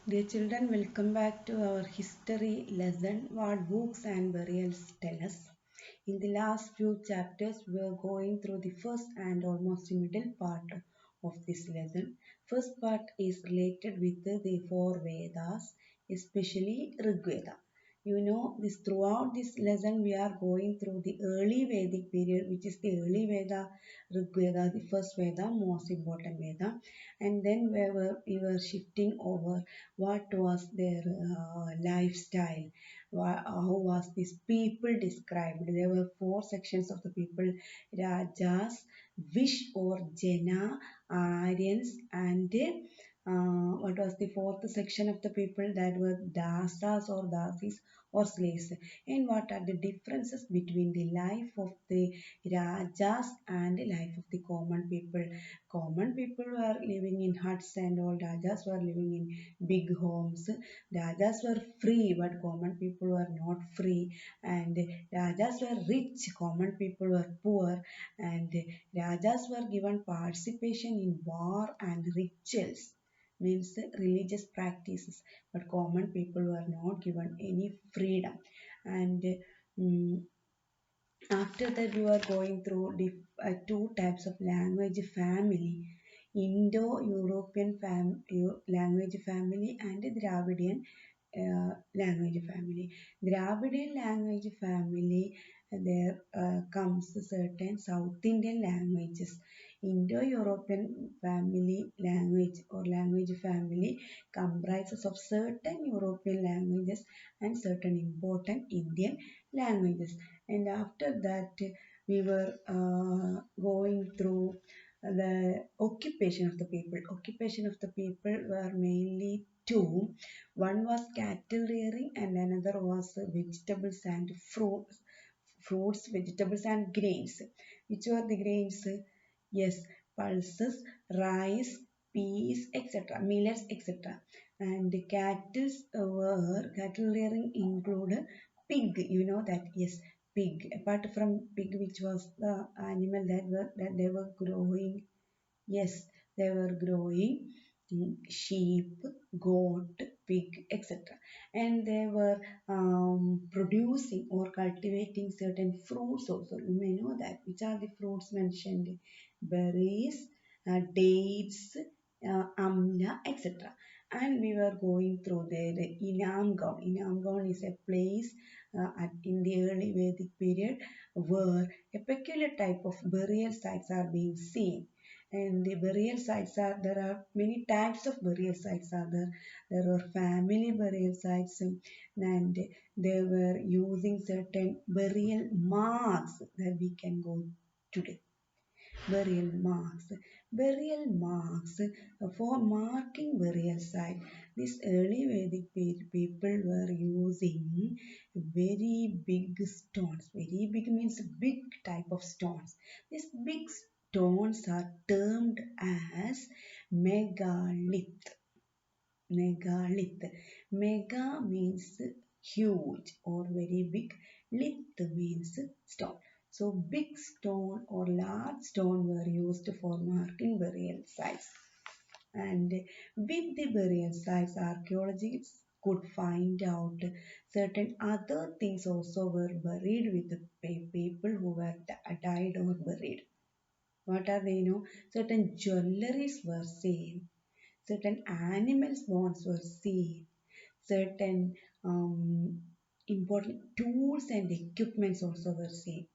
Dear children, welcome back to our history lesson, what books and burials tell us. In the last few chapters, we are going through the first and almost middle part of this lesson. First part is related with the four Vedas, especially Rigveda. You know, this throughout this lesson we are going through the early Vedic period, which is the early Veda, Rig Veda, the first Veda, most important Veda, and then we were shifting over what was their lifestyle, how was these people described. There were four sections of the people: Rajas, Vish or Jena, Aryans, and what was the fourth section of the people that were dasas or dasis or slaves, and what are the differences between the life of the rajas and the life of the common people. Common people were living in huts and all rajas were living in big homes. Rajas were free but common people were not free, and rajas were rich, common people were poor, and rajas were given participation in war and rituals, means religious practices, but common people were not given any freedom. And mm, after that we were going through two types of language family: Indo-European language family and Dravidian language family. Dravidian language family, there comes certain South Indian languages. Indo-European family language or language family comprises of certain European languages and certain important Indian languages. And after that, we were going through the occupation of the people. Occupation of the people were mainly two. One was cattle rearing and another was vegetables and fruits, vegetables and grains. Which were the grains? Yes, pulses, rice, peas, etc., millets, etc. And the cattle rearing included pig. You know that, yes, pig. Apart from pig, which was the animal that they were growing. Yes, they were growing sheep, goat, pig, etc. And they were producing or cultivating certain fruits also. You may know that. Which are the fruits mentioned? Berries, dates, amla, etc. And we were going through there. Inamgaon. Inamgaon is a place in the early Vedic period where a peculiar type of burial sites are being seen. And the burial sites are, there are many types of burial sites are there. There were family burial sites, and they were using certain burial marks that we can go today. Burial marks. Burial marks for marking burial site. This early Vedic people were using very big stones. Very big means big type of stones. These big stones are termed as megalith. Megalith. Mega means huge or very big. Lith means stone. So big stone or large stone were used for marking burial sites. And with the burial sites, archaeologists could find out certain other things also were buried with the people who were died or buried. What are they? Certain jewelries were seen, certain animals' bones were seen, certain important tools and equipments also were seen.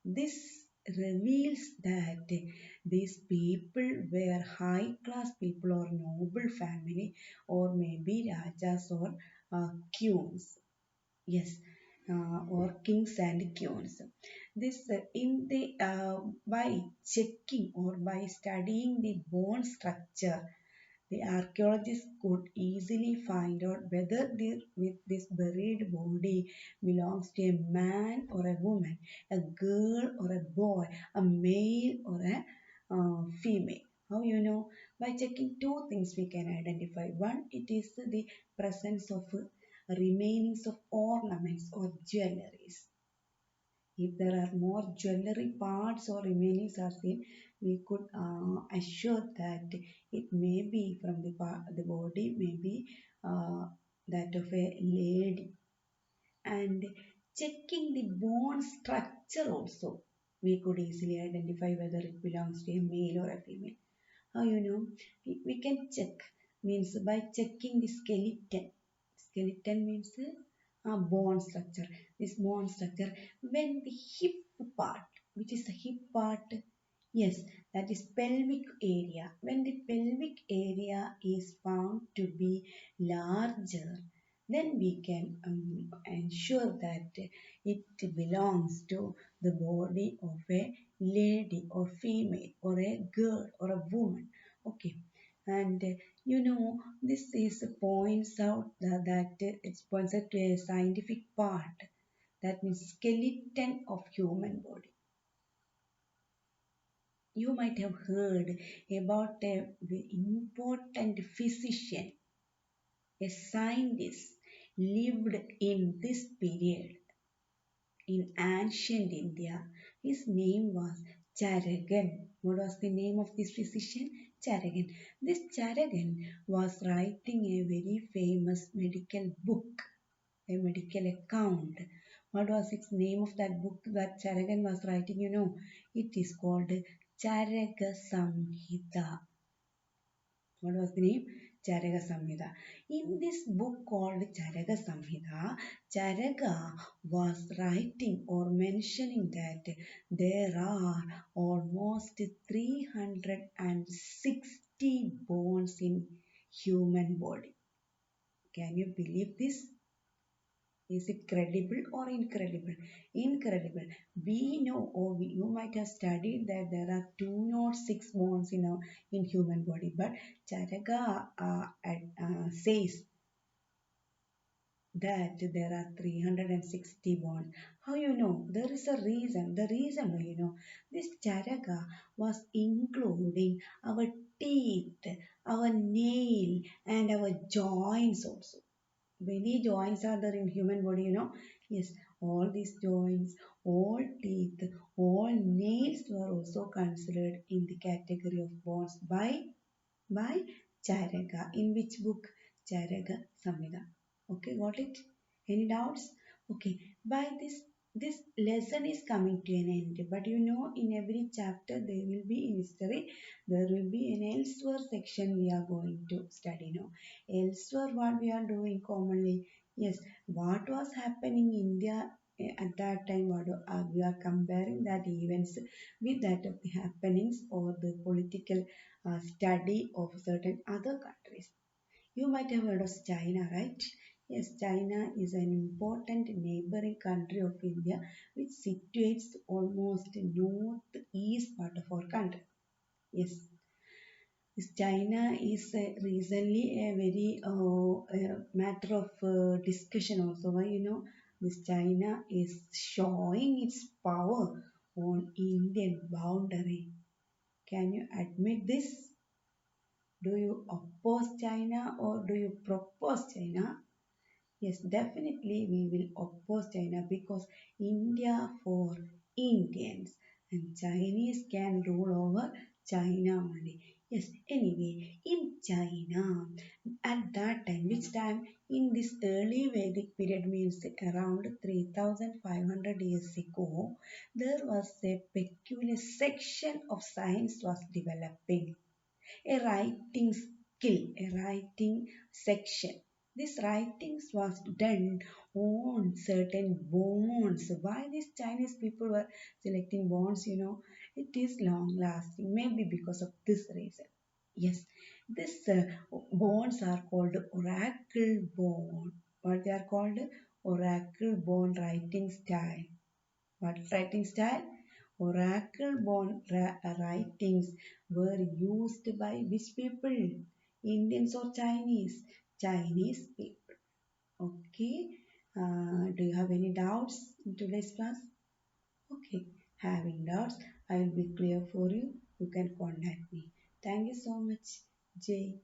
This reveals that these people were high class people or noble family or maybe rajas or queens. Yes, or kings and queens. This in the by checking or by studying the bone structure, the archaeologists could easily find out whether this buried body belongs to a man or a woman, a girl or a boy, a male or a female. How you know? By checking two things we can identify. One, it is the presence of remainings of ornaments or jewelries. If there are more jewelry parts or remainings are seen, we could assure that it may be from the body, maybe that of a lady. And checking the bone structure also, we could easily identify whether it belongs to a male or a female. How you know? We can check means by checking the skeleton. Skeleton means bone structure. This bone structure when the hip part, which is the hip part, yes, that is pelvic area. When the pelvic area is found to be larger, then we can ensure that it belongs to the body of a lady or female or a girl or a woman. Okay, and this is points out that it points out to a scientific part, that means skeleton of human body. You might have heard about a important physician, a scientist lived in this period in ancient India. His name was Charagan. What was the name of this physician? Charagan. This Charagan was writing a very famous medical book, a medical account. What was its name of that book that Charagan was writing? It is called Charaka Samhita. What was the name? Charaka Samhita. In this book called Charaka Samhita, Charaka was writing or mentioning that there are almost 360 bones in human body. Can you believe this? Is it credible or incredible? Incredible. We know, or you might have studied that there are 206 bones in human body, but Charaga says that there are 360 bones. How you know? There is a reason. The reason this Charaga was including our teeth, our nail, and our joints also. Many joints are there in human body. Yes, all these joints, all teeth, all nails were also considered in the category of bones by Charaka. In which book? Charaka Samhita. Okay, got it? Any doubts? Okay, by this lesson is coming to an end. But in every chapter there will be in history, there will be an elsewhere section we are going to study now. Elsewhere, what we are doing commonly, yes, what was happening in India at that time, we are comparing that events with that of the happenings or the political study of certain other countries. You might have heard of China, right? Yes, China is an important neighboring country of India which situates almost northeast part of our country. Yes, this China is recently a very matter of discussion also. Why this China is showing its power on Indian boundary. Can you admit this? Do you oppose China or do you propose China? Yes, definitely we will oppose China because India for Indians and Chinese can rule over China only. Yes, anyway, in China, at that time, which time? In this early Vedic period means around 3500 years ago, there was a peculiar section of science was developing, a writing skill, a writing section. This writings was done on certain bonds. Why these Chinese people were selecting bonds? It is long lasting, maybe because of this reason. Yes, this bonds are called oracle bond. What they are called? Oracle bond writing style. What writing style? Oracle bond writings were used by which people? Indians or Chinese? Chinese people. Okay. Do you have any doubts in today's class? Okay. Having doubts, I will be clear for you. You can contact me. Thank you so much, Jay.